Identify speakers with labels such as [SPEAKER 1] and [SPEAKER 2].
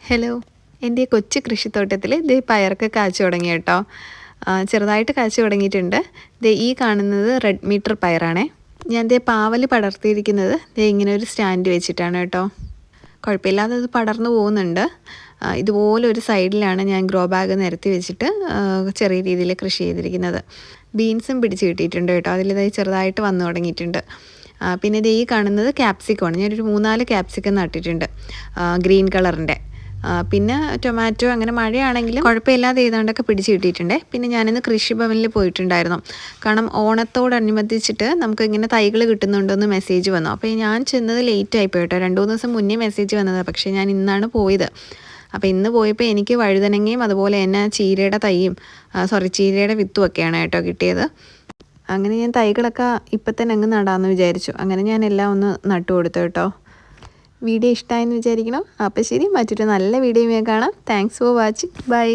[SPEAKER 1] Hello, എൻ്റെ കൊച്ചു കൃഷിത്തോട്ടത്തിൽ ദേ പയറൊക്കെ കായ്ച്ചു തുടങ്ങി കേട്ടോ. ചെറുതായിട്ട് കായ്ച്ചു തുടങ്ങിയിട്ടുണ്ട്. ദേ ഈ കാണുന്നത് റെഡ് മീറ്റർ പയറാണേ. ഞാൻ ദേ പാവൽ പടർത്തിയിരിക്കുന്നത് ദേ ഇങ്ങനെ ഒരു സ്റ്റാൻഡ് വെച്ചിട്ടാണ് കേട്ടോ. കുഴപ്പമില്ലാതെ അത് പടർന്നു പോകുന്നുണ്ട്. ഇതുപോലെ ഒരു സൈഡിലാണ് ഞാൻ ഗ്രോ ബാഗ് നിരത്തി വെച്ചിട്ട് ചെറിയ രീതിയിൽ കൃഷി ചെയ്തിരിക്കുന്നത്. ബീൻസും പിടിച്ച് കിട്ടിയിട്ടുണ്ട് കേട്ടോ. അതിലിതായി ചെറുതായിട്ട് വന്നു തുടങ്ങിയിട്ടുണ്ട്. പിന്നെ ദേ ഈ കാണുന്നത് ക്യാപ്സിക്കമാണ്. ഞാനൊരു 3-4 ക്യാപ്സിക്കം നട്ടിട്ടുണ്ട്, ഗ്രീൻ കളറിൻ്റെ. പിന്നെ ടൊമാറ്റോ, അങ്ങനെ മഴയാണെങ്കിലും കുഴപ്പമില്ലാതെ ഏതാണ്ടൊക്കെ പിടിച്ച് കിട്ടിയിട്ടുണ്ട്. പിന്നെ ഞാനിന്ന് കൃഷിഭവനിൽ പോയിട്ടുണ്ടായിരുന്നു. കാരണം ഓണത്തോടനുബന്ധിച്ചിട്ട് നമുക്ക് ഇങ്ങനെ തൈകൾ കിട്ടുന്നുണ്ടെന്ന് മെസ്സേജ് വന്നു. അപ്പോൾ ഞാൻ ചെന്നത് ലേറ്റ് ആയിപ്പോയി കേട്ടോ. 2-3 ദിവസം മുന്നേ മെസ്സേജ് വന്നതാണ്, പക്ഷേ ഞാൻ ഇന്നാണ് പോയത്. അപ്പോൾ ഇന്ന് പോയപ്പോൾ എനിക്ക് വഴുതനങ്ങയും അതുപോലെ തന്നെ ചീരയുടെ തൈയും ചീരയുടെ വിത്തും ഒക്കെയാണ് കേട്ടോ കിട്ടിയത്. അങ്ങനെ ഞാൻ തൈകളൊക്കെ ഇപ്പം തന്നെ അങ്ങ് നടാമെന്ന് വിചാരിച്ചു. അങ്ങനെ ഞാൻ എല്ലാം ഒന്ന് നട്ടു കൊടുത്തു കേട്ടോ. വീഡിയോ ഇഷ്ടമായെന്ന് വിചാരിക്കണം. അപ്പോൾ ശരി, മറ്റൊരു നല്ല വീഡിയോയുമായി കാണാം. Thanks for watching. ബൈ.